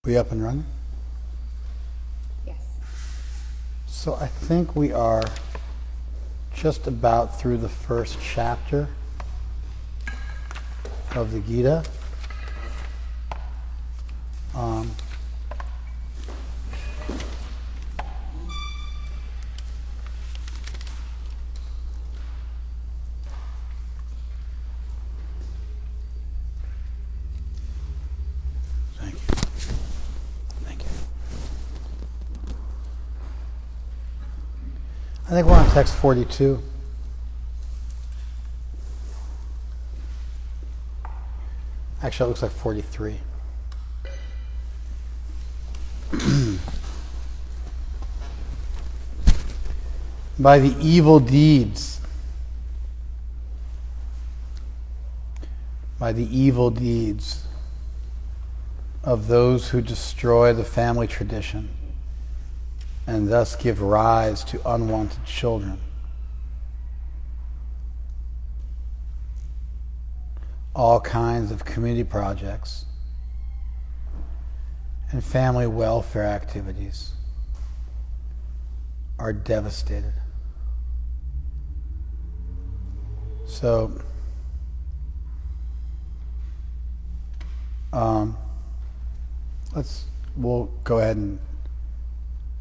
We up and running? Yes. So I think we are just about through the first chapter of the Gita. Thank you. Thank you. I think we're on text 42. Actually, it looks like 43. By the evil deeds of those who destroy the family tradition and thus give rise to unwanted children, all kinds of community projects and family welfare activities are devastated. So, we'll go ahead and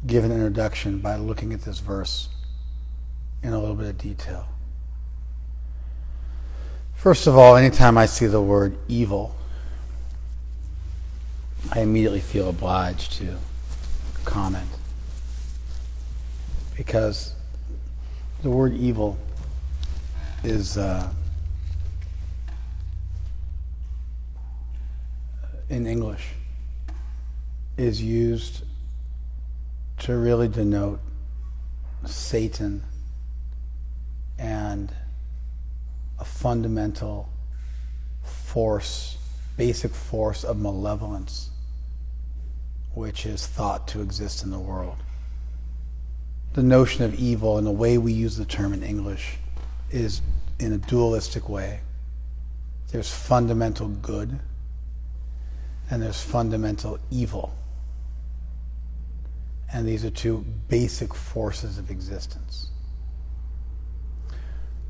give an introduction by looking at this verse in a little bit of detail. First of all, anytime I see the word evil, I immediately feel obliged to comment, because the word evil is in English is used to really denote Satan and a fundamental force, basic force of malevolence, which is thought to exist in the world. The notion of evil and the way we use the term in English is in a dualistic way. There's fundamental good and there's fundamental evil. And these are two basic forces of existence.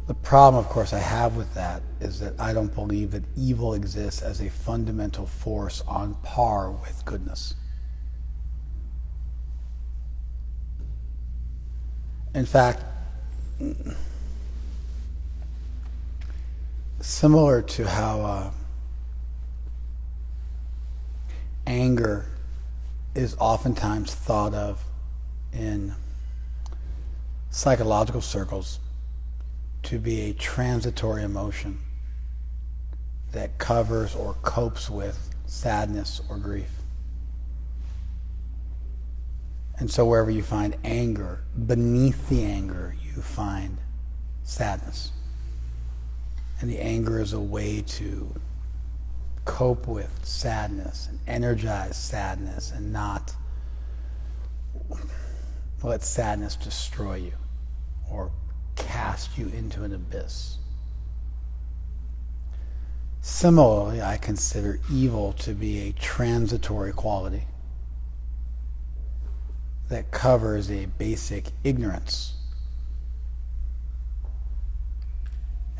The problem, of course, I have with that is that I don't believe that evil exists as a fundamental force on par with goodness. In fact, similar to how anger is oftentimes thought of in psychological circles to be a transitory emotion that covers or copes with sadness or grief. And so wherever you find anger, beneath the anger you find sadness. And the anger is a way to cope with sadness and energize sadness and not let sadness destroy you or cast you into an abyss. Similarly, I consider evil to be a transitory quality that covers a basic ignorance.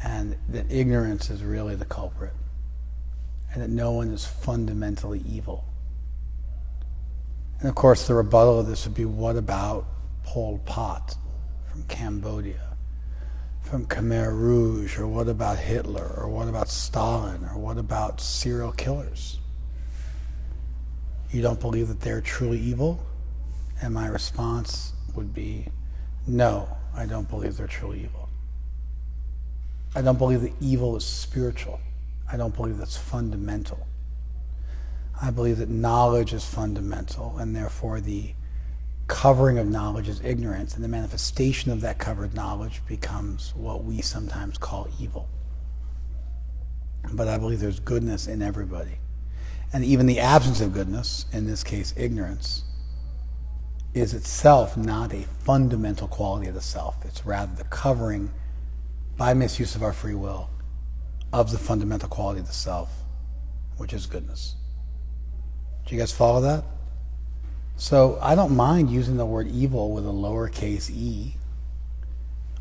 And that ignorance is really the culprit. And that no one is fundamentally evil. And of course, the rebuttal of this would be, what about Pol Pot from Cambodia, from Khmer Rouge, or what about Hitler, or what about Stalin, or what about serial killers? You don't believe that they're truly evil? And my response would be, no, I don't believe they're truly evil. I don't believe that evil is spiritual. I don't believe that's fundamental. I believe that knowledge is fundamental, and therefore the covering of knowledge is ignorance, and the manifestation of that covered knowledge becomes what we sometimes call evil. But I believe there's goodness in everybody. And even the absence of goodness, in this case ignorance, is itself not a fundamental quality of the self. It's rather the covering, by misuse of our free will, of the fundamental quality of the self, which is goodness. Do you guys follow that? So I don't mind using the word evil with a lowercase e.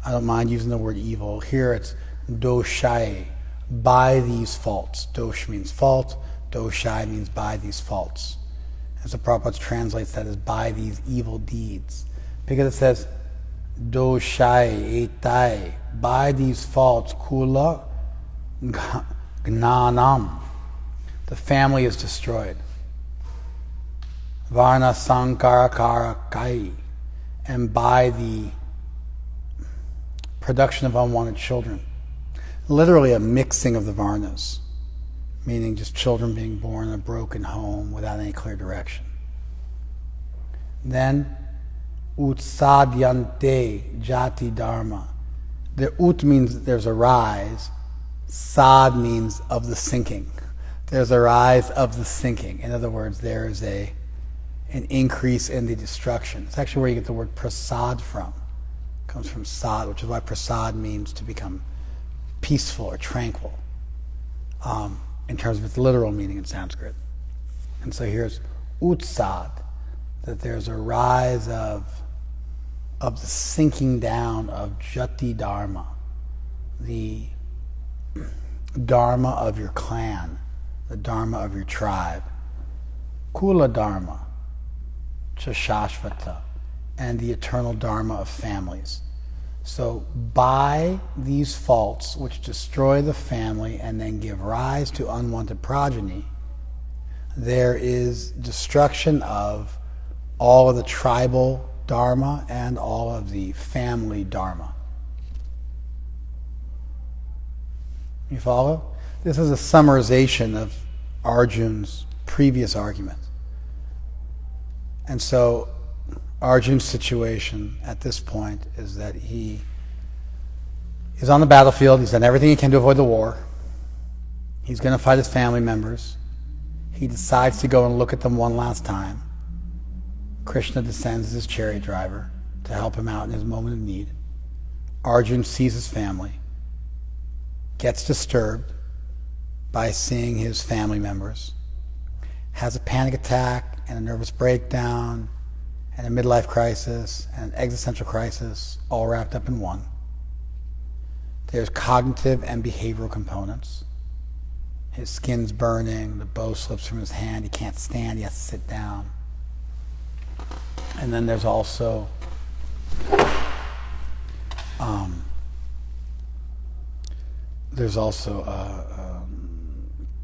I don't mind using the word evil. Here it's doshai, by these faults. Dosh means fault, doshai means by these faults. And so Prabhupada translates that as by these evil deeds. Because it says, doshai etai, by these faults, kula gnanam, the family is destroyed. Varna sankarakara kai, and by the production of unwanted children. Literally a mixing of the varnas, meaning just children being born in a broken home without any clear direction. Then, utsadyante jati dharma. The ut means there's a rise, sad means of the sinking. There's a rise of the sinking. In other words, there is an increase in the destruction. It's actually where you get the word prasad from. It comes from sad, which is why prasad means to become peaceful or tranquil, in terms of its literal meaning in Sanskrit. And so here's utsad, that there's a rise of the sinking down of jati dharma, the dharma of your clan, the dharma of your tribe, kula dharma, chashashvata, and the eternal dharma of families. So by these faults which destroy the family and then give rise to unwanted progeny, there is destruction of all of the tribal dharma and all of the family dharma. You follow? This is a summarization of Arjun's previous argument. And so Arjun's situation at this point is that he is on the battlefield. He's done everything he can to avoid the war. He's going to fight his family members. He decides to go and look at them one last time. Krishna descends as his chariot driver to help him out in his moment of need. Arjun sees his family, gets disturbed by seeing his family members, has a panic attack and a nervous breakdown and a midlife crisis and an existential crisis all wrapped up in one. There's cognitive and behavioral components. His skin's burning, the bow slips from his hand, he can't stand, he has to sit down. And then there's also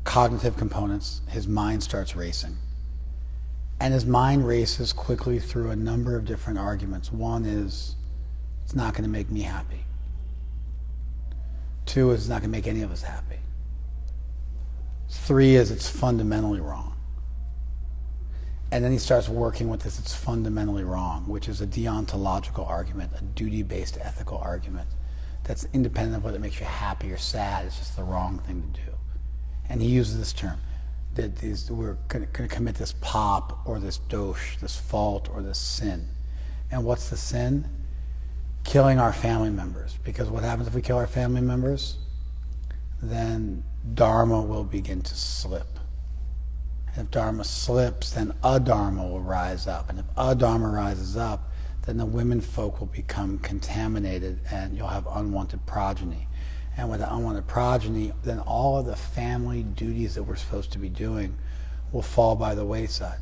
cognitive components. His mind starts racing. And his mind races quickly through a number of different arguments. One is, it's not going to make me happy. Two is, it's not going to make any of us happy. Three is, it's fundamentally wrong. And then he starts working with this, it's fundamentally wrong, which is a deontological argument, a duty-based ethical argument that's independent of whether it makes you happy or sad. It's just the wrong thing to do. And he uses this term, that we're going to commit this pop or this dosh, this fault or this sin. And what's the sin? Killing our family members. Because what happens if we kill our family members? Then dharma will begin to slip. And if dharma slips, then adharma will rise up. And if adharma rises up, then the women folk will become contaminated and you'll have unwanted progeny. And with the unwanted progeny, then all of the family duties that we're supposed to be doing will fall by the wayside.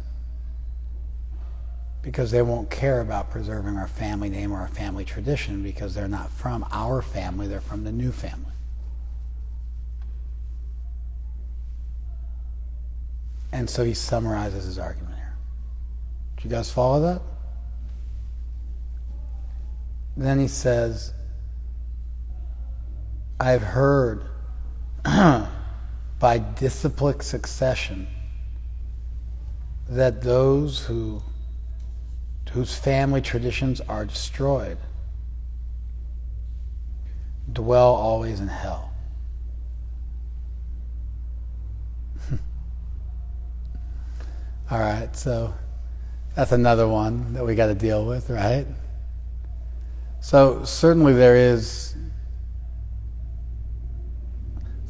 Because they won't care about preserving our family name or our family tradition because they're not from our family, they're from the new family. And so he summarizes his argument here. Do you guys follow that? Then he says, I've heard by disciplic succession that those whose family traditions are destroyed dwell always in hell. All right, so that's another one that we got to deal with, right? So certainly there is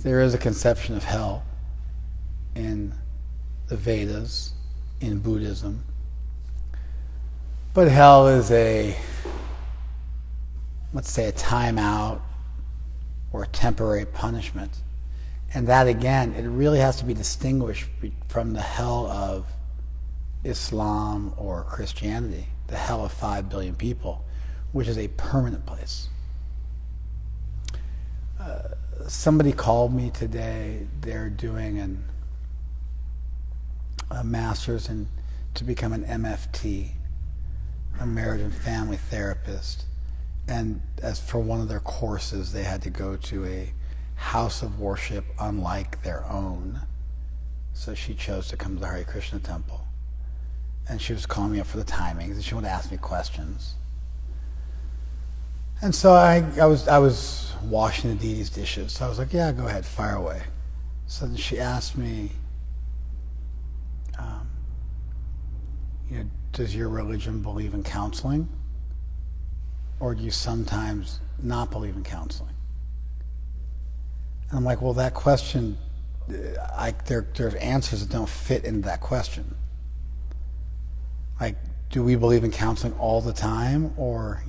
a conception of hell in the Vedas in Buddhism. But hell is let's say a timeout or a temporary punishment. And that, again, it really has to be distinguished from the hell of Islam or Christianity, the hell of 5 billion people, which is a permanent place. Somebody called me today. They're doing a master's to become an MFT, a marriage and family therapist. And as for one of their courses, they had to go to a house of worship unlike their own. So she chose to come to the Hare Krishna temple. And she was calling me up for the timings, and she wanted to ask me questions. And so I was washing the deity's dishes. So I was like, yeah, go ahead, fire away. So then she asked me, does your religion believe in counseling? Or do you sometimes not believe in counseling? And I'm like, well, that question, there's answers that don't fit into that question. Like, do we believe in counseling all the time? Or,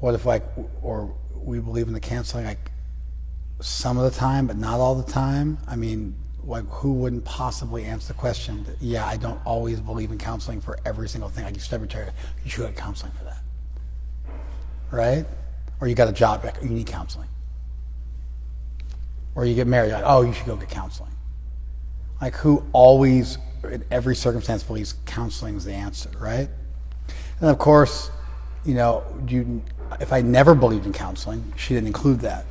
what if or we believe in the counseling like some of the time, but not all the time? I mean, like, who wouldn't possibly answer the question that, yeah, I don't always believe in counseling for every single thing. Like, you should get counseling for that. Right? Or you got a job, you need counseling. Or you get married, like, oh, you should go get counseling. Like, who always, in every circumstance, believes counseling is the answer, right? And of course, if I never believed in counseling, she didn't include that.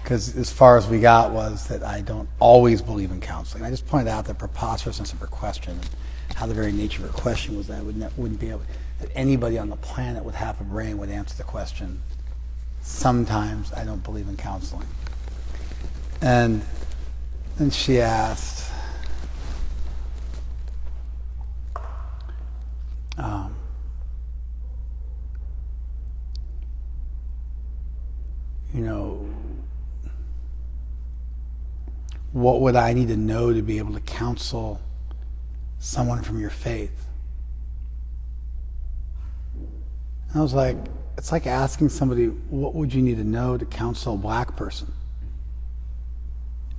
Because as far as we got was that I don't always believe in counseling. I just pointed out the preposterousness of her question, and how the very nature of her question was that I wouldn't be able, that anybody on the planet with half a brain would answer the question, sometimes I don't believe in counseling. And then she asked, what would I need to know to be able to counsel someone from your faith? And I was like, it's like asking somebody, what would you need to know to counsel a black person?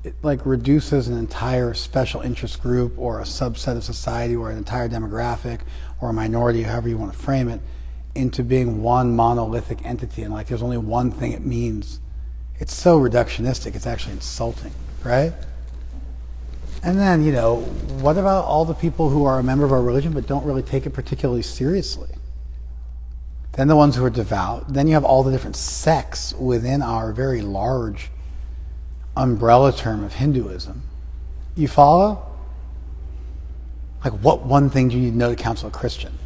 It like reduces an entire special interest group or a subset of society or an entire demographic or a minority, however you want to frame it, into being one monolithic entity, and like there's only one thing it means. It's so reductionistic, it's actually insulting, right? And then, what about all the people who are a member of our religion but don't really take it particularly seriously? Then the ones who are devout. Then you have all the different sects within our very large umbrella term of Hinduism. You follow? Like, what one thing do you need to know to counsel a Christian?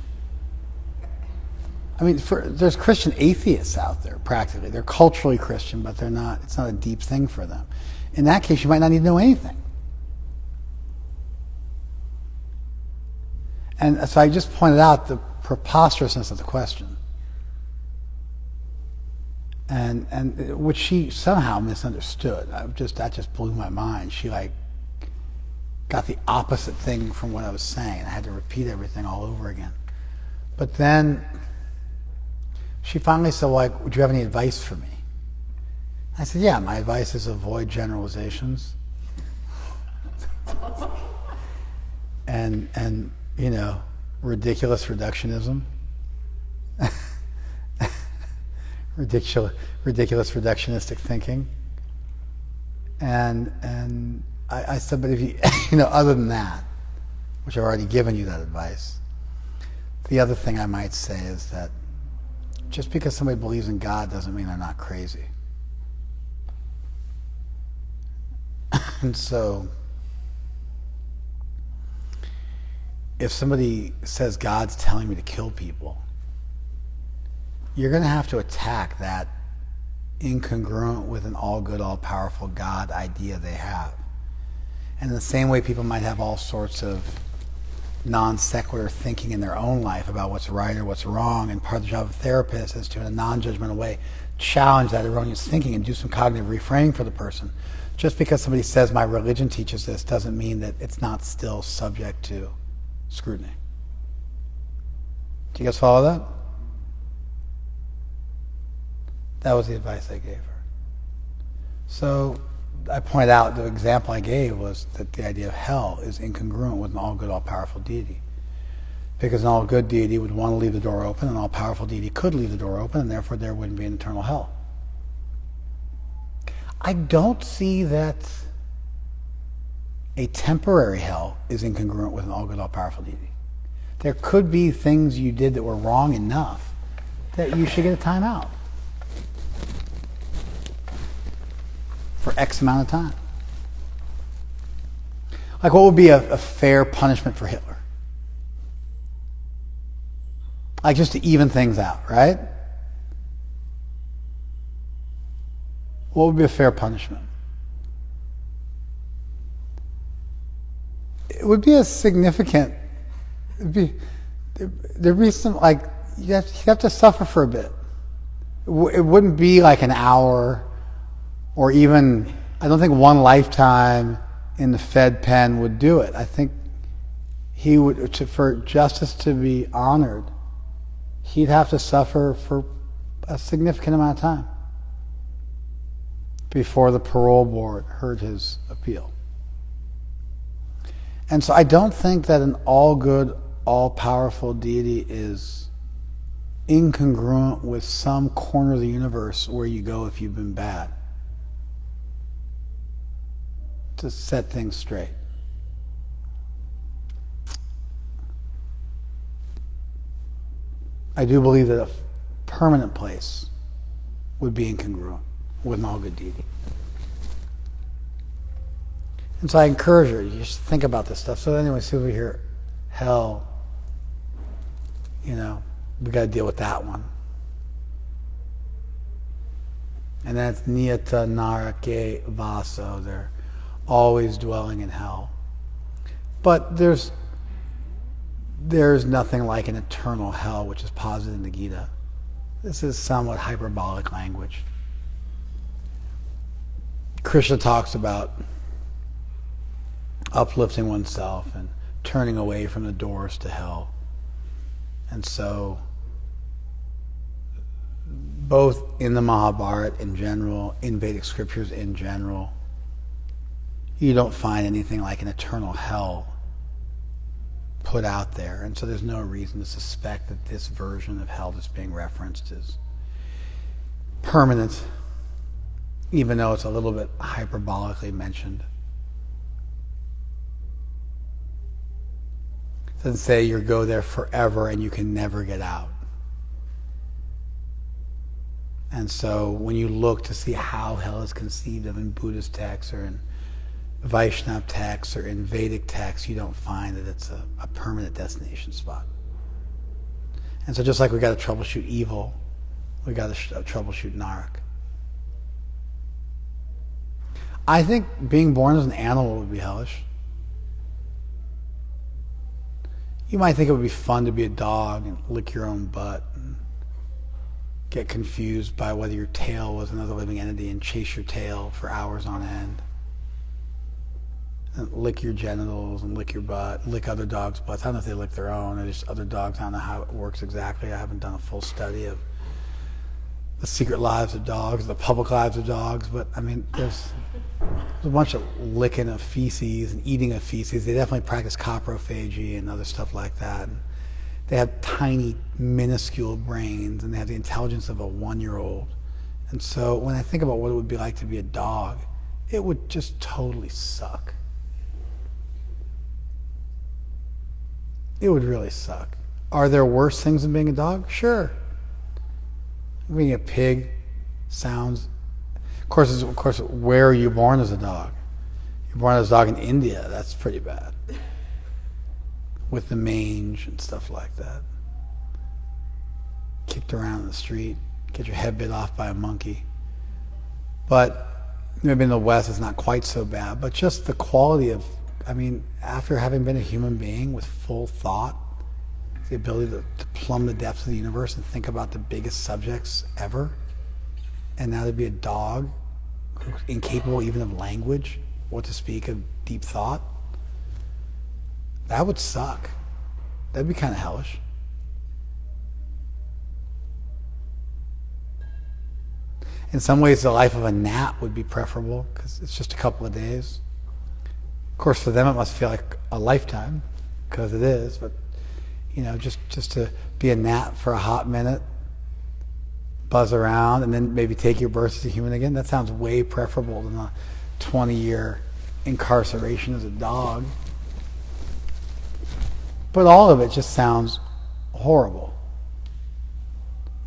I mean, there's Christian atheists out there, practically. They're culturally Christian, but it's not a deep thing for them. In that case, you might not need to know anything. And so I just pointed out the preposterousness of the question. And which she somehow misunderstood. That just blew my mind. She got the opposite thing from what I was saying. I had to repeat everything all over again. But then she finally said, would you have any advice for me? I said, yeah, my advice is avoid generalizations. and ridiculous reductionism. ridiculous reductionistic thinking. And I said, but if you, other than that, which I've already given you that advice, the other thing I might say is that just because somebody believes in God doesn't mean they're not crazy. And so, if somebody says God's telling me to kill people, you're going to have to attack that incongruent with an all-good, all-powerful God idea they have. And in the same way people might have all sorts of non sequitur thinking in their own life about what's right or what's wrong, and part of the job of a therapist is to, in a non-judgmental way, challenge that erroneous thinking and do some cognitive reframing for the person. Just because somebody says my religion teaches this doesn't mean that it's not still subject to scrutiny. Do you guys follow that? That was the advice I gave her. So I pointed out, the example I gave was that the idea of hell is incongruent with an all-good, all-powerful deity. Because an all-good deity would want to leave the door open, and an all-powerful deity could leave the door open, and therefore there wouldn't be an eternal hell. I don't see that a temporary hell is incongruent with an all-good, all-powerful deity. There could be things you did that were wrong enough that you should get a time out for X amount of time. Like, what would be a fair punishment for Hitler? Like, just to even things out, right? What would be a fair punishment? It would be a significant, there'd be some, like, you'd have to suffer for a bit. It wouldn't be like an hour, or even, I don't think one lifetime in the Fed pen would do it. I think he would, for justice to be honored, he'd have to suffer for a significant amount of time before the parole board heard his appeal. And so I don't think that an all-good, all-powerful deity is incongruent with some corner of the universe where you go if you've been bad, to set things straight. I do believe that a permanent place would be incongruent with an all-good deity. And so I encourage her, you just think about this stuff. So anyway, see over here, hell, we got to deal with that one. And that's niyata narake vaso, they're always dwelling in hell. But there's nothing like an eternal hell, which is posited in the Gita. This is somewhat hyperbolic language. Krishna talks about uplifting oneself and turning away from the doors to hell. And so, both in the Mahabharata in general, in Vedic scriptures in general, you don't find anything like an eternal hell put out there. And so there's no reason to suspect that this version of hell that's being referenced is permanent, even though it's a little bit hyperbolically mentioned. It doesn't say you go there forever and you can never get out. And so when you look to see how hell is conceived of in Buddhist texts or in Vaishnava texts or in Vedic texts, you don't find that it's a permanent destination spot. And so just like we got to troubleshoot evil, we got to troubleshoot narak. I think being born as an animal would be hellish. You might think it would be fun to be a dog and lick your own butt and get confused by whether your tail was another living entity and chase your tail for hours on end. And lick your genitals and lick your butt, lick other dogs' butts. I don't know if they lick their own or just other dogs. I don't know how it works exactly. I haven't done a full study of the secret lives of dogs, the public lives of dogs, but I mean, there's a bunch of licking of feces and eating of feces. They definitely practice coprophagy and other stuff like that. And they have tiny, minuscule brains, and they have the intelligence of a 1-year-old. And so when I think about what it would be like to be a dog, it would just totally suck. It would really suck. Are there worse things than being a dog? Sure. Being a pig sounds... Of course, where are you born as a dog? You're born as a dog in India. That's pretty bad. With the mange and stuff like that. Kicked around in the street. Get your head bit off by a monkey. But maybe in the West it's not quite so bad. But just the quality of... after having been a human being with full thought, the ability to plumb the depths of the universe and think about the biggest subjects ever, and now to be a dog who's incapable even of language, what to speak of deep thought, that would suck. That'd be kind of hellish. In some ways, the life of a gnat would be preferable because it's just a couple of days. Of course, for them, it must feel like a lifetime because it is. But just to be a gnat for a hot minute, buzz around, and then maybe take your birth as a human again. That sounds way preferable than a 20-year incarceration as a dog. But all of it just sounds horrible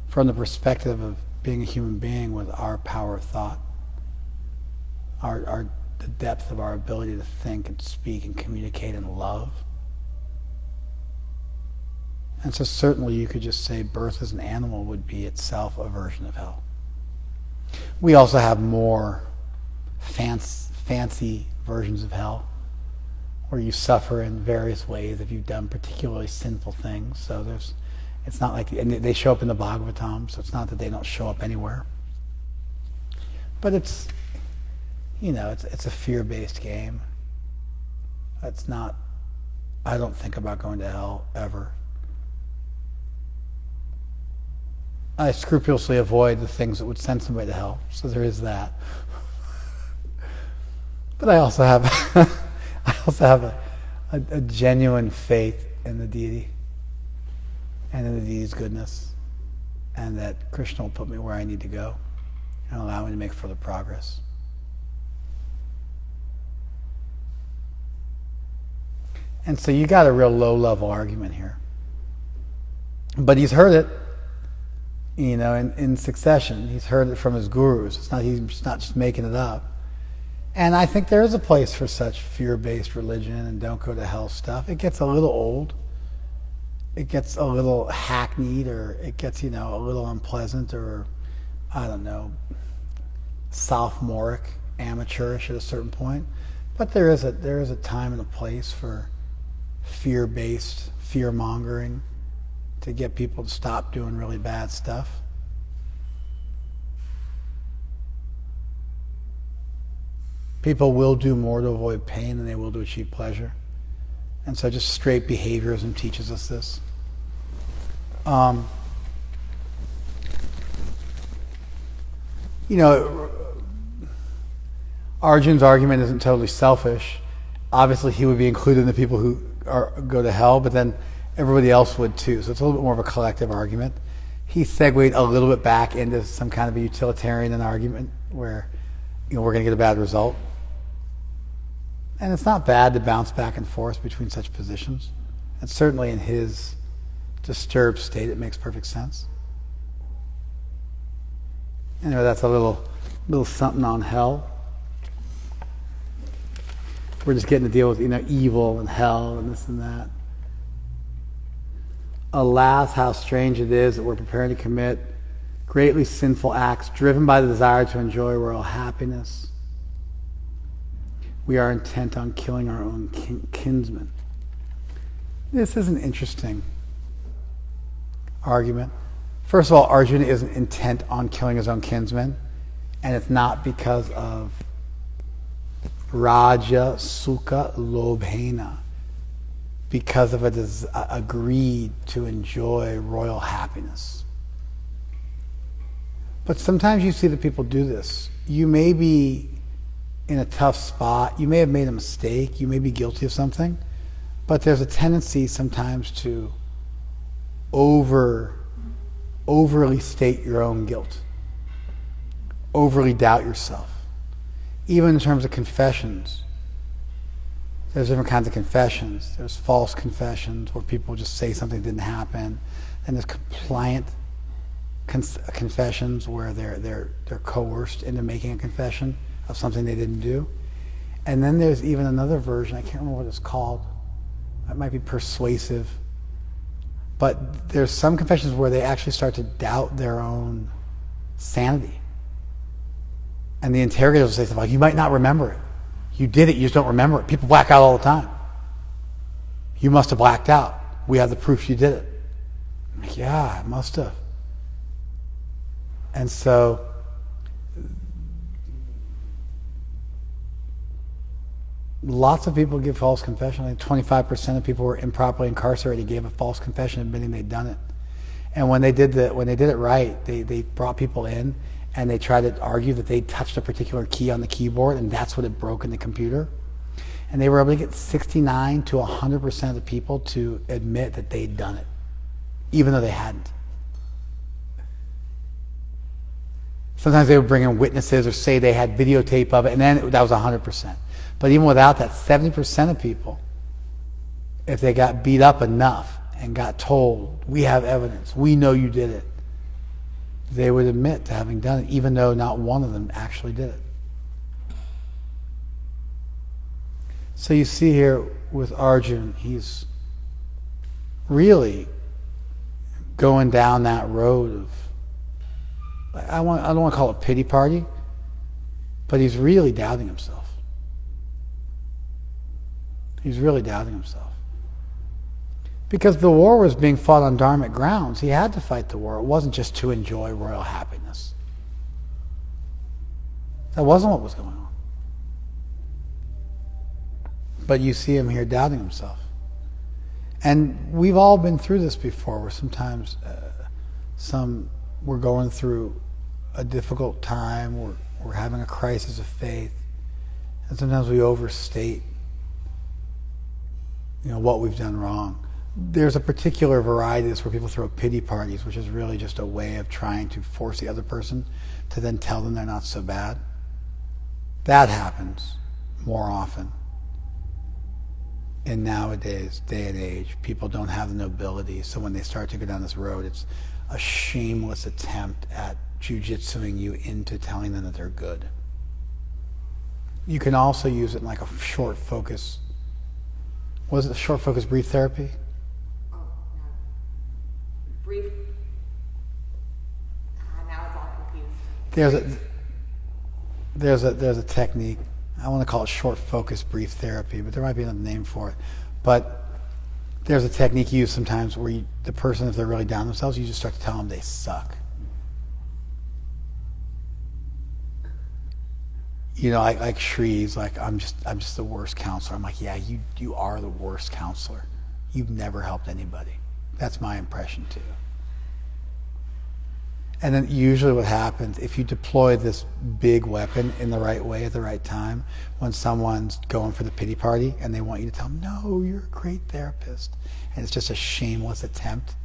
from the perspective of being a human being with our power of thought, the depth of our ability to think and speak and communicate and love. And so certainly you could just say birth as an animal would be itself a version of hell. We also have more fancy versions of hell where you suffer in various ways if you've done particularly sinful things. So it's not like, and they show up in the Bhagavatam, so it's not that they don't show up anywhere. But it's a fear-based game. It's not, I don't think about going to hell ever. I scrupulously avoid the things that would send somebody to hell, so there is that. But I also have a genuine faith in the deity and in the deity's goodness, and that Krishna will put me where I need to go and allow me to make further progress. And so you got a real low-level argument here. But he's heard it, in succession. He's heard it from his gurus. He's not just making it up. And I think there is a place for such fear-based religion and don't go to hell stuff. It gets a little old. It gets a little hackneyed, or it gets, a little unpleasant, or, I don't know, sophomoric, amateurish at a certain point. But there is a time and a place for fear-based, fear-mongering to get people to stop doing really bad stuff. People will do more to avoid pain than they will to achieve pleasure. And so just straight behaviorism teaches us this. Arjun's argument isn't totally selfish. Obviously, he would be included in the people who go to hell, but then everybody else would too. So it's a little bit more of a collective argument. He segued a little bit back into some kind of a utilitarian argument where we're going to get a bad result. And it's not bad to bounce back and forth between such positions. And certainly in his disturbed state, it makes perfect sense. Anyway, that's a little something on hell. We're just getting to deal with evil and hell and this and that. Alas, how strange it is that we're preparing to commit greatly sinful acts driven by the desire to enjoy royal happiness. We are intent on killing our own kinsmen. This is an interesting argument. First of all, Arjuna isn't intent on killing his own kinsmen, and it's not because of Raja Sukha Lobhena, because of a greed to enjoy royal happiness. But sometimes you see that people do this. You may be in a tough spot. You may have made a mistake. You may be guilty of something. But there's a tendency sometimes to overly state your own guilt, overly doubt yourself. Even in terms of confessions, there's different kinds of confessions. There's false confessions where people just say something didn't happen, and there's compliant confessions where they're coerced into making a confession of something they didn't do. And then there's even another version, I can't remember what it's called. It might be persuasive. But there's some confessions where they actually start to doubt their own sanity. And the interrogators will say something like, you might not remember it. You did it, you just don't remember it. People black out all the time. You must have blacked out. We have the proof you did it. I'm like, yeah, I must have. And so lots of people give false confession. I think 25% of people who were improperly incarcerated gave a false confession admitting they'd done it. And when they did it right, they brought people in and they tried to argue that they touched a particular key on the keyboard and that's what had broken the computer. And they were able to get 69 to 100% of the people to admit that they'd done it, even though they hadn't. Sometimes they would bring in witnesses or say they had videotape of it, and then that was 100%. But even without that, 70% of people, if they got beat up enough and got told, we have evidence, we know you did it, they would admit to having done it, even though not one of them actually did it. So you see here with Arjun, he's really going down that road of, I don't want to call it pity party, but he's really doubting himself. He's really doubting himself. Because the war was being fought on dharmic grounds. He had to fight the war. It wasn't just to enjoy royal happiness. That wasn't what was going on. But you see him here doubting himself. And we've all been through this before, where sometimes we're going through a difficult time, we're having a crisis of faith, and sometimes we overstate what we've done wrong. There's a particular variety of this where people throw pity parties, which is really just a way of trying to force the other person to then tell them they're not so bad. That happens more often. In nowadays, day and age, people don't have the nobility, so when they start to go down this road, it's a shameless attempt at jujitsuing you into telling them that they're good. You can also use it in like a short focus. Was it a short focus brief therapy? Oh, no. Brief. Now it's all confused. There's a technique. I want to call it short focus brief therapy, but there might be another name for it. But there's a technique used sometimes where the person, if they're really down themselves, you just start to tell them they suck. Like Shree's like, I'm just the worst counselor. I'm like, yeah, you are the worst counselor. You've never helped anybody. That's my impression too. And then usually what happens, if you deploy this big weapon in the right way at the right time, when someone's going for the pity party and they want you to tell them, no, you're a great therapist, and it's just a shameless attempt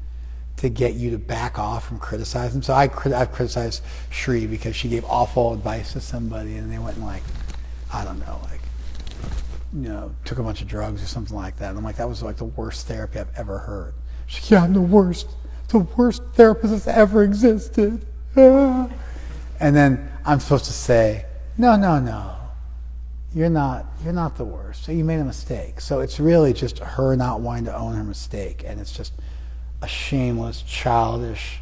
to get you to back off from criticizing. So I've criticized Shree because she gave awful advice to somebody and they went and took a bunch of drugs or something like that. And I'm like, that was like the worst therapy I've ever heard. She's like, yeah, I'm the worst therapist that's ever existed. And then I'm supposed to say, no, you're not the worst. So you made a mistake. So it's really just her not wanting to own her mistake, and it's just a shameless, childish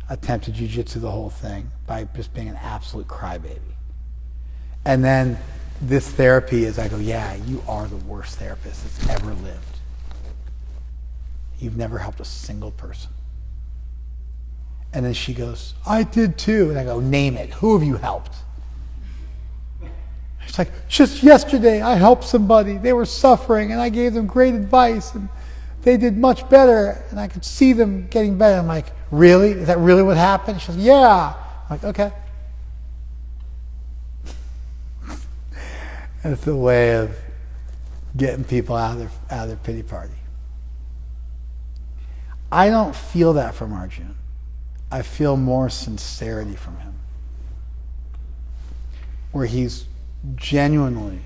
attempt to jujitsu the whole thing by just being an absolute crybaby. And then this therapy is, I go, yeah, you are the worst therapist that's ever lived. You've never helped a single person. And then she goes, I did too. And I go, name it. Who have you helped? She's like, just yesterday I helped somebody. They were suffering and I gave them great advice and they did much better and I could see them getting better. I'm like, really? Is that really what happened? She goes, yeah. I'm like, okay. And it's a way of getting people out of their pity party. I don't feel that from Arjuna. I feel more sincerity from him, where he's genuinely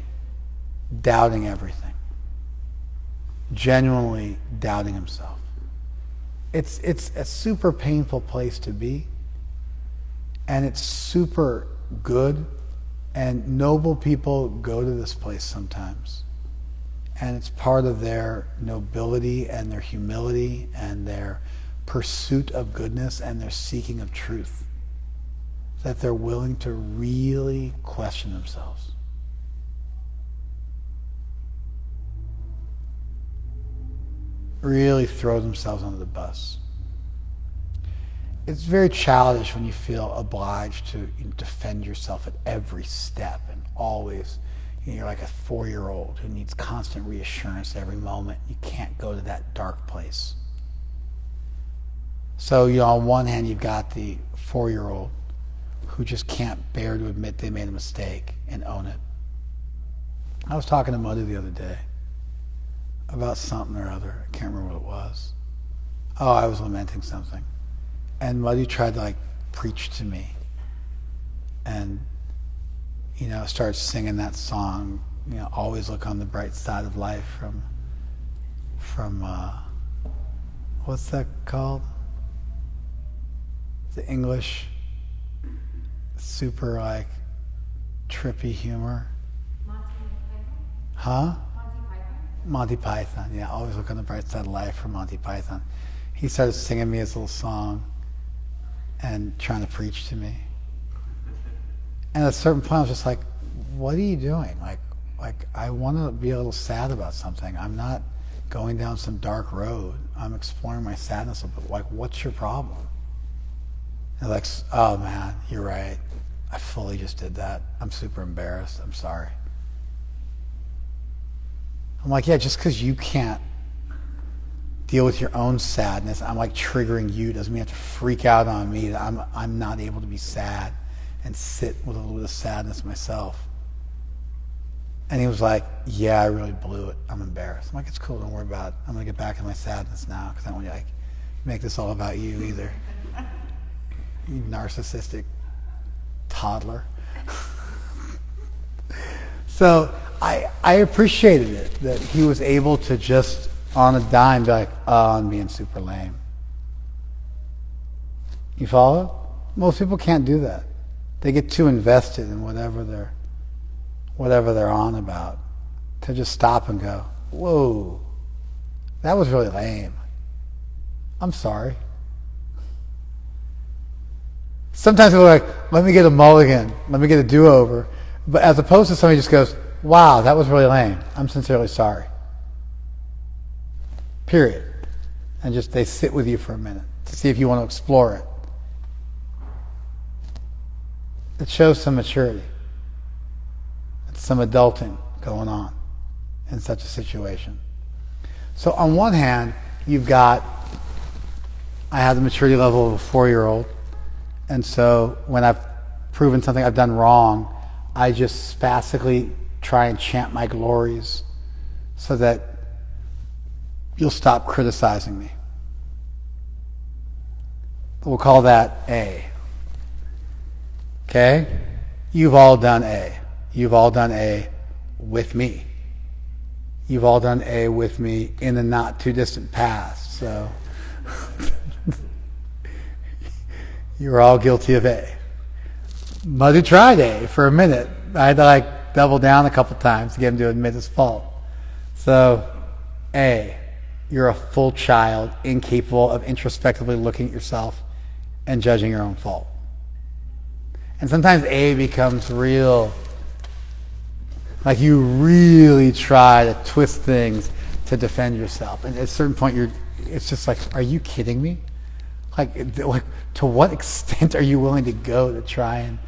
doubting everything, genuinely doubting himself. It's a super painful place to be, and it's super good, and noble people go to this place sometimes, and it's part of their nobility and their humility and their pursuit of goodness and their seeking of truth, that they're willing to really question themselves. Really throw themselves under the bus. It's very childish when you feel obliged to defend yourself at every step and always, You're like a 4-year-old who needs constant reassurance every moment. You can't go to that dark place. So, on one hand, you've got the 4-year-old who just can't bear to admit they made a mistake and own it. I was talking to Muddy the other day about something or other. I can't remember what it was. Oh, I was lamenting something. And Muddy tried to preach to me. And, started singing that song, always look on the bright side of life from what's that called? The English super trippy humor. Huh? Monty Python, yeah. Always look on the bright side of life from Monty Python. He started singing me his little song and trying to preach to me. And at a certain point, I was just like, what are you doing? I want to be a little sad about something. I'm not going down some dark road. I'm exploring my sadness a bit. What's your problem? And oh man, you're right. I fully just did that. I'm super embarrassed. I'm sorry. I'm like, yeah, just because you can't deal with your own sadness, I'm triggering you. Doesn't mean you have to freak out on me that I'm not able to be sad and sit with a little bit of sadness myself. And he was like, yeah, I really blew it. I'm embarrassed. I'm like, it's cool. Don't worry about it. I'm going to get back in my sadness now because I don't want you to make this all about you either. You narcissistic toddler. So I appreciated it that he was able to just on a dime be like, oh, I'm being super lame. You follow? Most people can't do that. They get too invested in whatever they're on about to just stop and go, whoa, that was really lame. I'm sorry. Sometimes people are like, let me get a mulligan, let me get a do-over. But as opposed to somebody just goes, wow, that was really lame. I'm sincerely sorry. Period. And just they sit with you for a minute to see if you want to explore it. It shows some maturity. It's some adulting going on in such a situation. So on one hand, I have the maturity level of a 4-year-old. And so when I've proven something I've done wrong, I just spastically try and chant my glories so that you'll stop criticizing me. We'll call that A. Okay? You've all done A. You've all done A with me. You've all done A with me in the not too distant past. So you're all guilty of A. Muddy tried A for a minute. I had to double down a couple times to get him to admit his fault. So A, you're a full child, incapable of introspectively looking at yourself and judging your own fault. And sometimes A becomes real, you really try to twist things to defend yourself. And at a certain point, it's just are you kidding me? To what extent are you willing to go to try and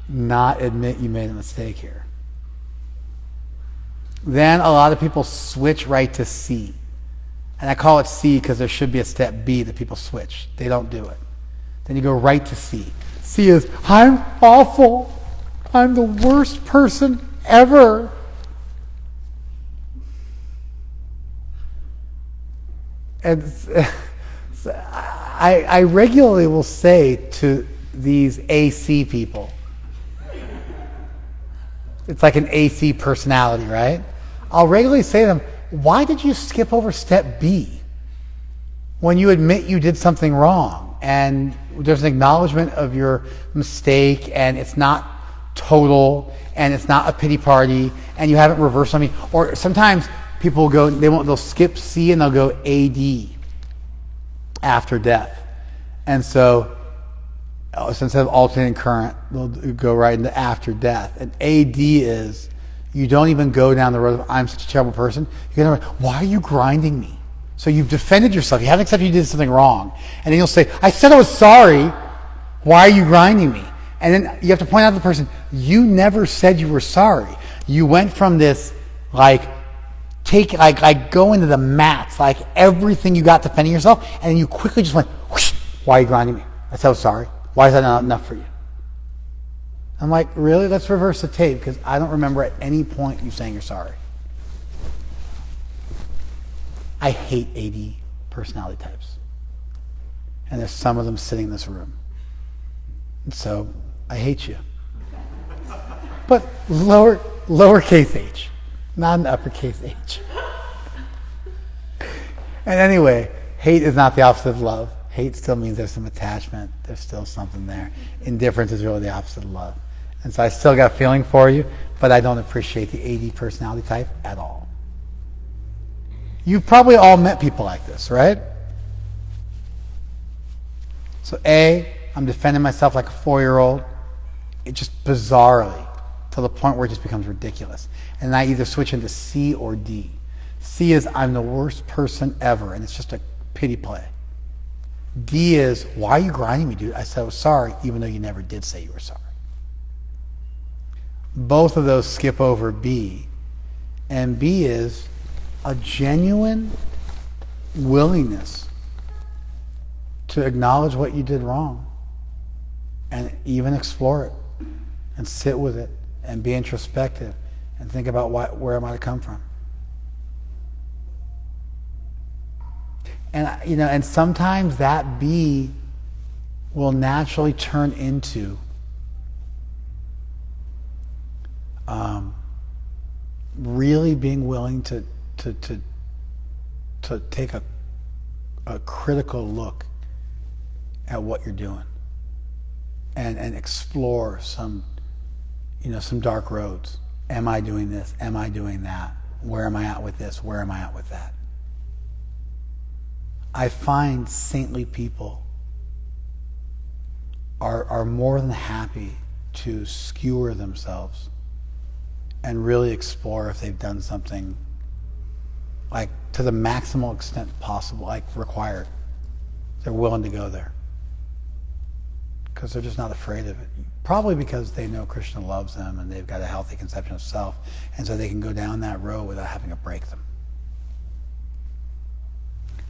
not admit you made a mistake here? Then a lot of people switch right to C. And I call it C because there should be a step B that people switch. They don't do it. Then you go right to C. C is, I'm awful. I'm the worst person ever. And I regularly will say to these AC people, it's like an AC personality, right? I'll regularly say to them, why did you skip over step B when you admit you did something wrong and there's an acknowledgement of your mistake and it's not total and it's not a pity party and you haven't reversed on me? Or sometimes people will go, they'll skip C and they'll go AD, after death. And so instead of alternating current, they'll go right into after death. And AD is, you don't even go down the road of, I'm such a terrible person. You go, why are you grinding me? So you've defended yourself. You haven't accepted you did something wrong. And then you'll say, I said I was sorry. Why are you grinding me? And then you have to point out to the person, you never said you were sorry. You went from this, like go into the mats, like everything you got defending yourself, and then you quickly just went, whoosh, why are you grinding me? I'm so sorry. Why is that not enough for you? I'm like, really? Let's reverse the tape, because I don't remember at any point you saying you're sorry. I hate AD personality types. And there's some of them sitting in this room. And so, I hate you. But lowercase h, not an uppercase h. And anyway, hate is not the opposite of love. Hate still means there's some attachment. There's still something there. Indifference is really the opposite of love. And so I still got a feeling for you, but I don't appreciate the AD personality type at all. You've probably all met people like this, right? So A, I'm defending myself like a 4-year-old. It just bizarrely, to the point where it just becomes ridiculous. And I either switch into C or D. C is, I'm the worst person ever, and it's just a pity play. D is, why are you grinding me, dude? I said I was sorry, even though you never did say you were sorry. Both of those skip over B. And B is a genuine willingness to acknowledge what you did wrong and even explore it and sit with it and be introspective and think about where it might have come from. And and sometimes that B will naturally turn into really being willing to take a critical look at what you're doing and explore some dark roads. Am I doing this? Am I doing that? Where am I at with this? Where am I at with that? I find saintly people are more than happy to skewer themselves and really explore if they've done something like to the maximal extent possible, like required. They're willing to go there because they're just not afraid of it. Probably because they know Krishna loves them and they've got a healthy conception of self, and so they can go down that road without having to break them.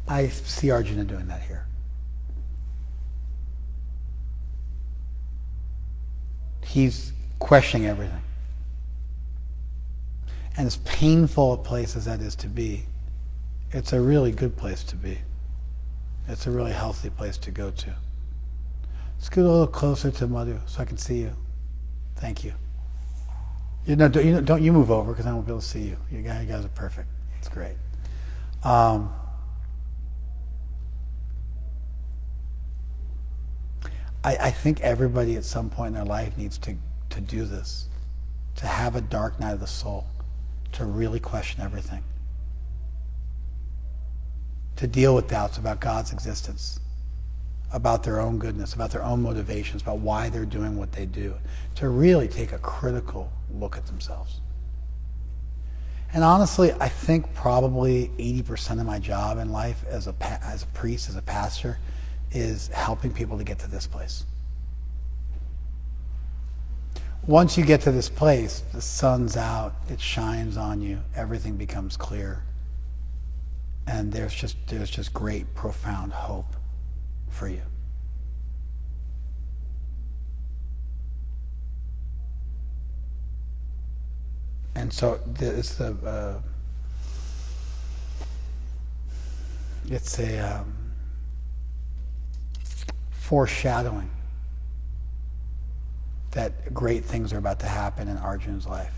I see Arjuna doing that here. He's questioning everything. And as painful a place as that is to be, it's a really good place to be. It's a really healthy place to go to. Let's get a little closer to Madhu so I can see you. Thank you. Don't you move over because I won't be able to see you. You guys are perfect. It's great. I think everybody at some point in their life needs to do this, to have a dark night of the soul, to really question everything, to deal with doubts about God's existence, about their own goodness, about their own motivations, about why they're doing what they do, to really take a critical look at themselves. And honestly, I think probably 80% of my job in life as a priest, as a pastor, is helping people to get to this place. Once you get to this place, the sun's out, it shines on you, everything becomes clear, and there's just great, profound hope for you. And so it's a foreshadowing that great things are about to happen in Arjuna's life.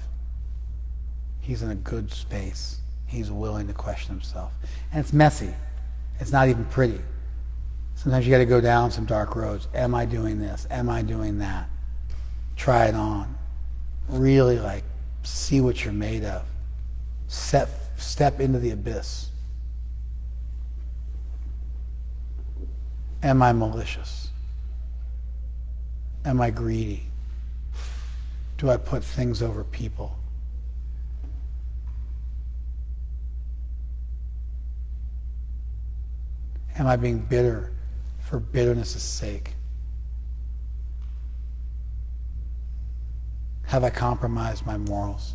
He's in a good space. He's willing to question himself. And it's messy. It's not even pretty. Sometimes you got to go down some dark roads. Am I doing this? Am I doing that? Try it on. Really see what you're made of. Step into the abyss. Am I malicious? Am I greedy? Do I put things over people? Am I being bitter for bitterness' sake? Have I compromised my morals?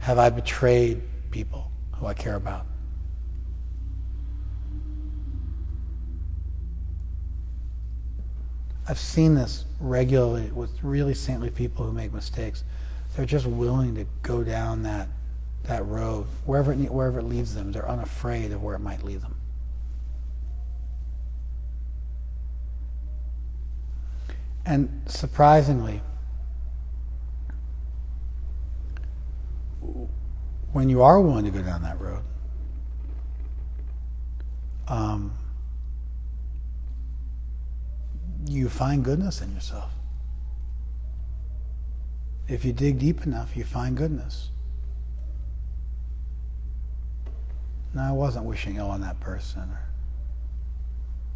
Have I betrayed people who I care about? I've seen this regularly with really saintly people who make mistakes. They're just willing to go down that road, wherever it leads them. They're unafraid of where it might lead them. And surprisingly, when you are willing to go down that road, you find goodness in yourself. If you dig deep enough, you find goodness. No, I wasn't wishing ill on that person.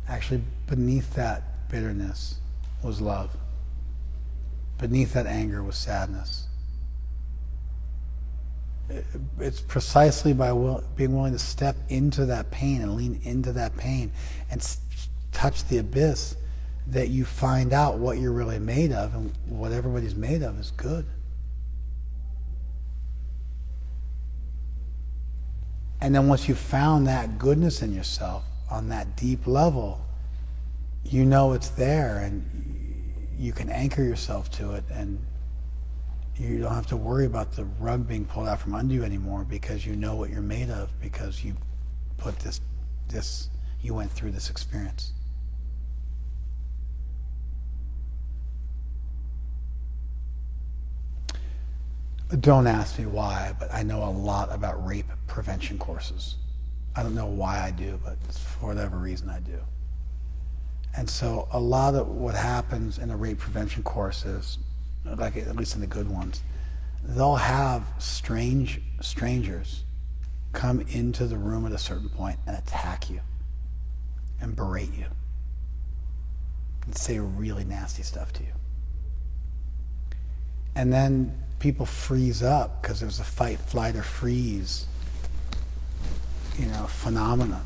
Actually, beneath that bitterness was love. Beneath that anger was sadness. It's precisely by being willing to step into that pain and lean into that pain and touch the abyss that you find out what you're really made of, and what everybody's made of is good. And then once you've found that goodness in yourself on that deep level, you know it's there, and you can anchor yourself to it, and you don't have to worry about the rug being pulled out from under you anymore, because you know what you're made of, because you put you went through this experience. Don't ask me why, but I know a lot about rape prevention courses. I don't know why I do, but for whatever reason I do. And so a lot of what happens in a rape prevention course is, like at least in the good ones, they'll have strangers come into the room at a certain point and attack you and berate you and say really nasty stuff to you. And then people freeze up because there's a fight, flight, or freeze, phenomenon.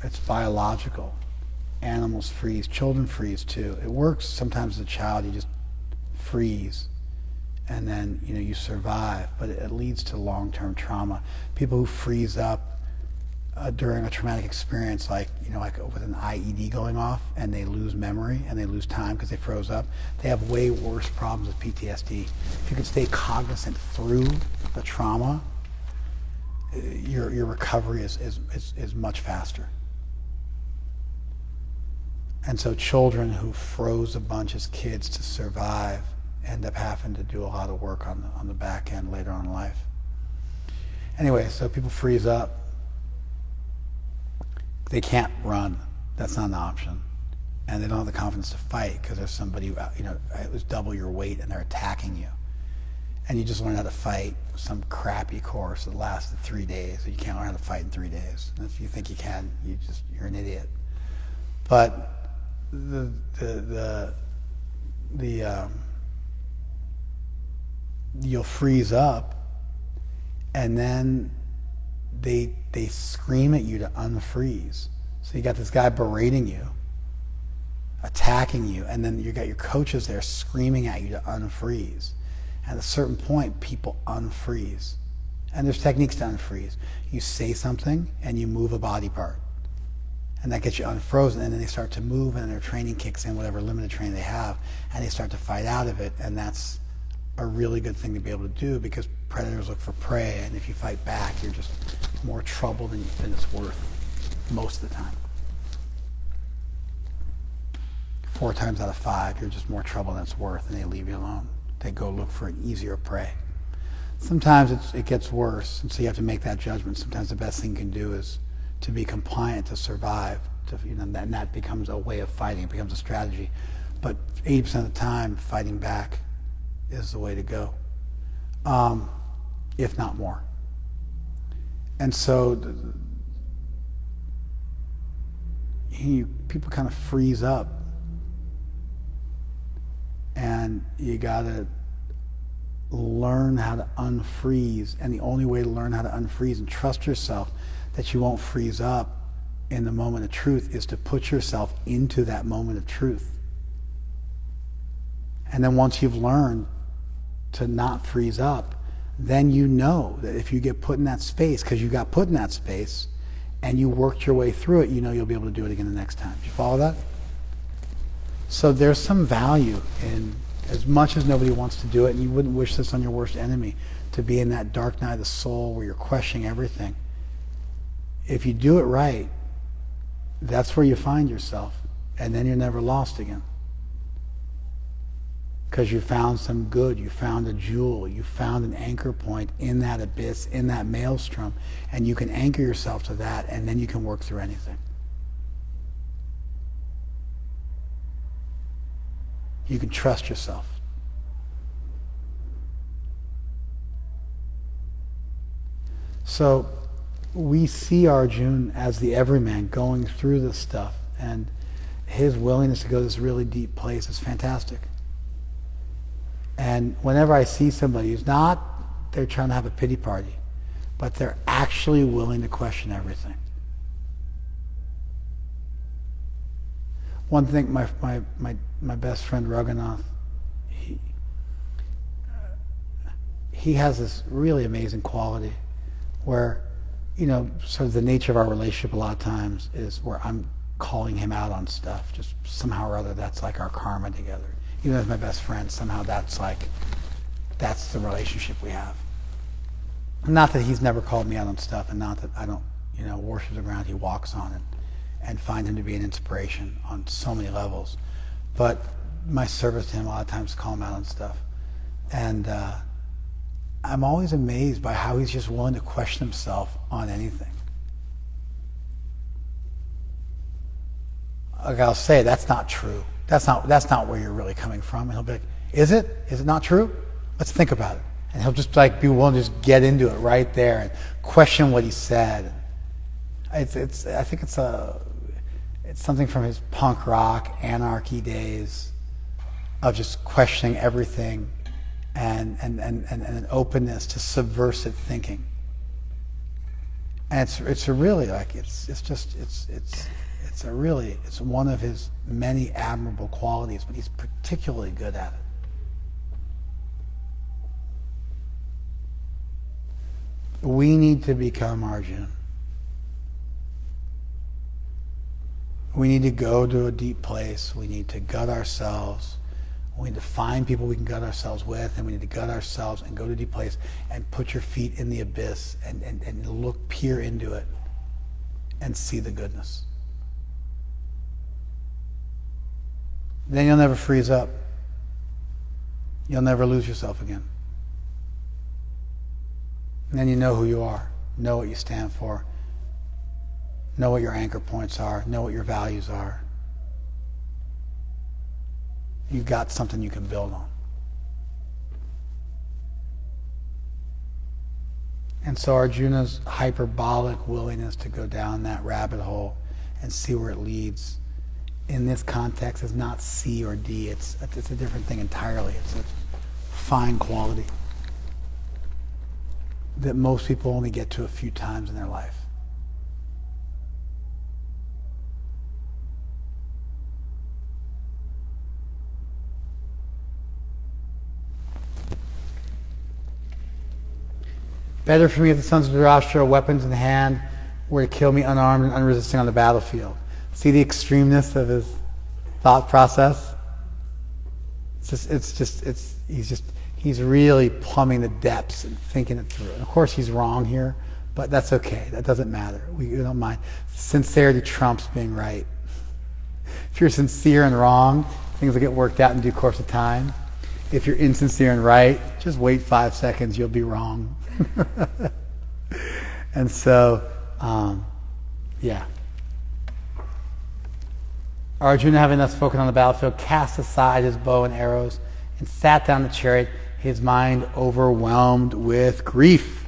It's biological. Animals freeze. Children freeze too. It works sometimes as a child. You just freeze, and then you survive. But it leads to long-term trauma. People who freeze up during a traumatic experience, like with an IED going off, and they lose memory and they lose time because they froze up, they have way worse problems with PTSD. If you can stay cognizant through the trauma, your recovery is much faster. And so children who froze a bunch as kids to survive end up having to do a lot of work on the back end later on in life. Anyway, so people freeze up. They can't run. That's not an option. And they don't have the confidence to fight because there's somebody who, it was double your weight and they're attacking you. And you just learn how to fight some crappy course that lasted 3 days. You can't learn how to fight in 3 days. And if you think you can, you're an idiot. But you'll freeze up, and then they scream at you to unfreeze. So you got this guy berating you, attacking you, and then you got your coaches there screaming at you to unfreeze. At a certain point, people unfreeze. And there's techniques to unfreeze. You say something and you move a body part. And that gets you unfrozen, and then they start to move, and their training kicks in, whatever limited training they have, and they start to fight out of it. And that's a really good thing to be able to do, because predators look for prey, and if you fight back, you're just more trouble than it's worth most of the time. 4 times out of 5, you're just more trouble than it's worth, and they leave you alone. They go look for an easier prey. Sometimes it gets worse, and so you have to make that judgment. Sometimes the best thing you can do is to be compliant, to survive, and that becomes a way of fighting. It becomes a strategy. But 80% of the time, fighting back is the way to go, if not more. And so people kind of freeze up, and you gotta learn how to unfreeze. And the only way to learn how to unfreeze and trust yourself that you won't freeze up in the moment of truth is to put yourself into that moment of truth. And then once you've learned to not freeze up, then you know that if you get put in that space, because you got put in that space, and you worked your way through it, you know you'll be able to do it again the next time. Do you follow that? So there's some value in, as much as nobody wants to do it, and you wouldn't wish this on your worst enemy, to be in that dark night of the soul where you're questioning everything. If you do it right, that's where you find yourself, and then you're never lost again. Because you found some good, you found a jewel, you found an anchor point in that abyss, in that maelstrom, and you can anchor yourself to that, and then you can work through anything. You can trust yourself. So we see Arjuna as the everyman going through this stuff, and his willingness to go to this really deep place is fantastic. And whenever I see somebody who's not, they're trying to have a pity party, but they're actually willing to question everything. One thing, my best friend Raghunath, he has this really amazing quality where, sort of the nature of our relationship a lot of times is where I'm calling him out on stuff, just somehow or other that's like our karma together. Even as my best friend, somehow that's the relationship we have. Not that he's never called me out on stuff, and not that I don't, worship the ground he walks on, and find him to be an inspiration on so many levels. But my service to him a lot of times call him out on stuff. And I'm always amazed by how he's just willing to question himself on anything. Like I'll say, that's not true. That's not where you're really coming from. And he'll be like, is it? Is it not true? Let's think about it. And he'll just be willing to just get into it right there and question what he said. I think it's something from his punk rock, anarchy days of just questioning everything and an openness to subversive thinking. And it's one of his many admirable qualities, but he's particularly good at it. We need to become Arjuna. We need to go to a deep place. We need to gut ourselves. We need to find people we can gut ourselves with, and we need to gut ourselves and go to a deep place and put your feet in the abyss and peer into it and see the goodness. Then you'll never freeze up. You'll never lose yourself again. And then you know who you are, know what you stand for, know what your anchor points are, know what your values are. You've got something you can build on. And so Arjuna's hyperbolic willingness to go down that rabbit hole and see where it leads in this context is not C or D. It's a different thing entirely. It's a fine quality that most people only get to a few times in their life. Better for me if the sons of Dhritarashtra, weapons in hand, were to kill me unarmed and unresisting on the battlefield. See the extremeness of his thought process? He's really plumbing the depths and thinking it through. And of course he's wrong here, but that's okay. That doesn't matter. We don't mind. Sincerity trumps being right. If you're sincere and wrong, things will get worked out in due course of time. If you're insincere and right, just wait 5 seconds, you'll be wrong. And so, yeah. Arjuna, having thus spoken on the battlefield, cast aside his bow and arrows and sat down in the chariot, his mind overwhelmed with grief.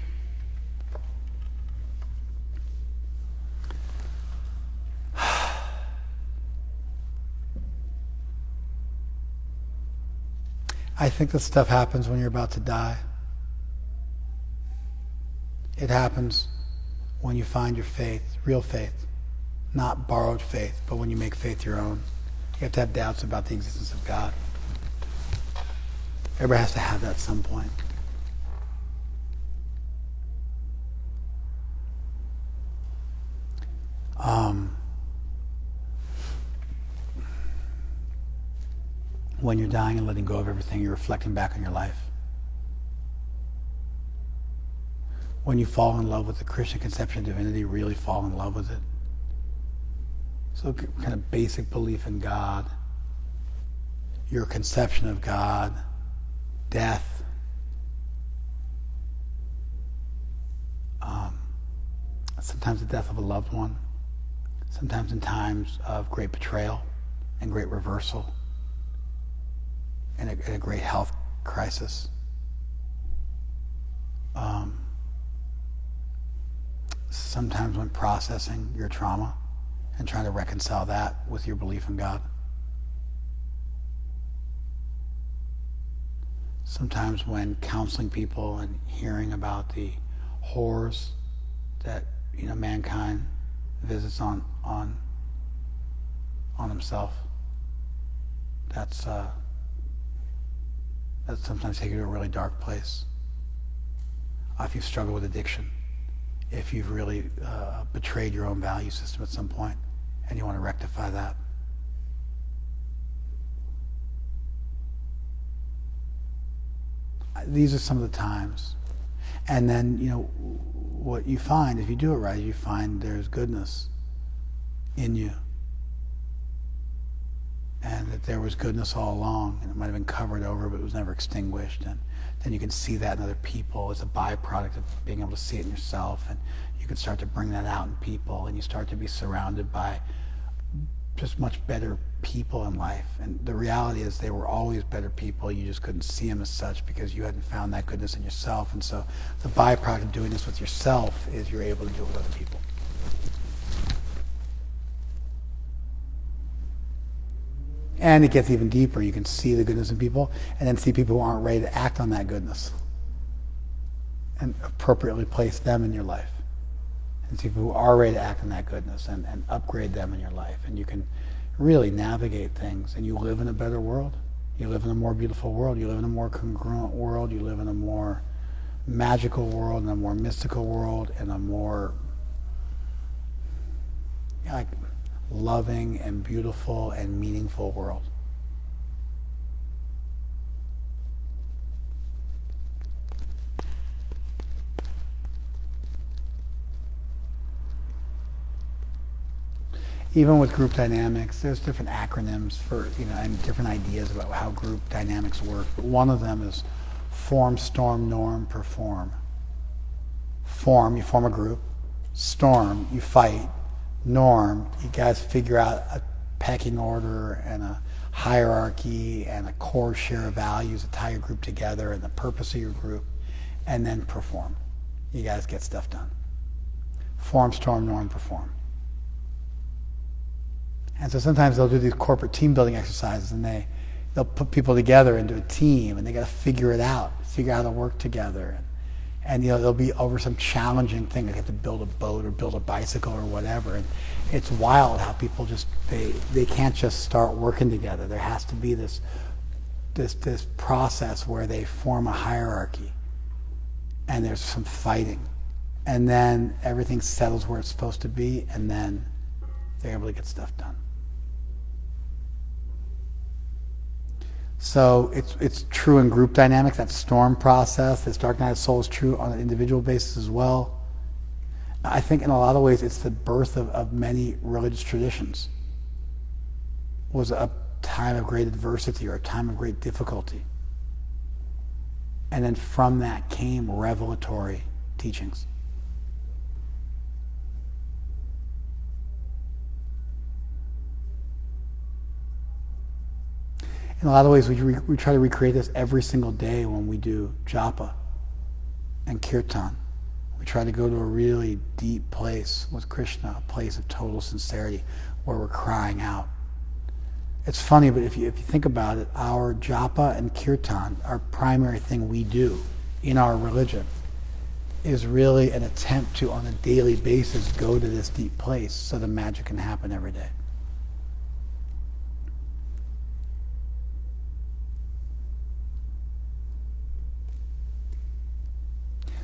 I think this stuff happens when you're about to die. It happens when you find your faith, real faith, not borrowed faith, but when you make faith your own. You have to have doubts about the existence of God. Everybody has to have that at some point. When you're dying and letting go of everything, you're reflecting back on your life. When you fall in love with the Christian conception of divinity, really fall in love with it. So kind of basic belief in God, your conception of God, death, sometimes the death of a loved one, sometimes in times of great betrayal and great reversal and a great health crisis. Sometimes when processing your trauma and trying to reconcile that with your belief in God. Sometimes when counseling people and hearing about the horrors that mankind visits on himself. That's sometimes take you to a really dark place. If you've struggled with addiction, if you've really betrayed your own value system at some point and you want to rectify that. These are some of the times. And then, what you find, if you do it right, you find there's goodness in you. And that there was goodness all along, and it might have been covered over, but it was never extinguished. And then you can see that in other people. It's a byproduct of being able to see it in yourself, and you can start to bring that out in people, and you start to be surrounded by just much better people in life. And the reality is they were always better people. You just couldn't see them as such because you hadn't found that goodness in yourself. And so the byproduct of doing this with yourself is you're able to do it with other people. And it gets even deeper. You can see the goodness in people and then see people who aren't ready to act on that goodness and appropriately place them in your life. And see people who are ready to act on that goodness and upgrade them in your life. And you can really navigate things, and you live in a better world. You live in a more beautiful world. You live in a more congruent world. You live in a more magical world, and a more mystical world, and a more loving and beautiful and meaningful world. Even with group dynamics, there's different acronyms for, and different ideas about how group dynamics work. But one of them is form, storm, norm, perform. Form, you form a group. Storm, you fight. Norm, you guys figure out a pecking order and a hierarchy and a core share of values that tie your group together and the purpose of your group. And then perform. You guys get stuff done. Form, storm, norm, perform. And so sometimes they'll do these corporate team building exercises, and they'll put people together into a team, and they got to figure it out, figure out how to work together. And they'll be over some challenging thing. They have to build a boat or build a bicycle or whatever. And it's wild how people just they can't just start working together. There has to be this process where they form a hierarchy, and there's some fighting, and then everything settles where it's supposed to be, and then they're able to get stuff done. So it's true in group dynamics, that storm process. This dark night of soul is true on an individual basis as well. I think in a lot of ways it's the birth of many religious traditions. It was a time of great adversity or a time of great difficulty. And then from that came revelatory teachings. In a lot of ways, we try to recreate this every single day when we do japa and kirtan. We try to go to a really deep place with Krishna, a place of total sincerity where we're crying out. It's funny, but if you think about it, our japa and kirtan, our primary thing we do in our religion, is really an attempt to, on a daily basis, go to this deep place so the magic can happen every day.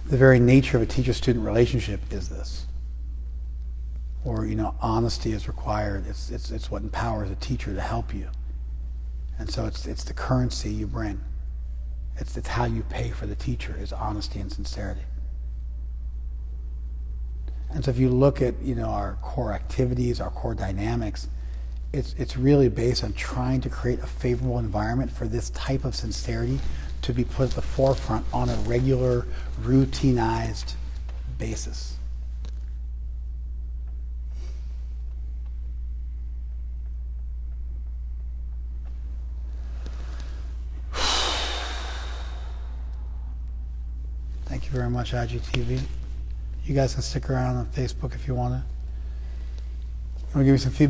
The very nature of a teacher-student relationship is this. Or, honesty is required. It's what empowers a teacher to help you. And so it's the currency you bring. It's how you pay for the teacher, is honesty and sincerity. And so if you look at, our core activities, our core dynamics, it's really based on trying to create a favorable environment for this type of sincerity to be put at the forefront on a regular, routinized basis. Thank you very much, IGTV. You guys can stick around on Facebook if you want to. I'm going to give you some feedback.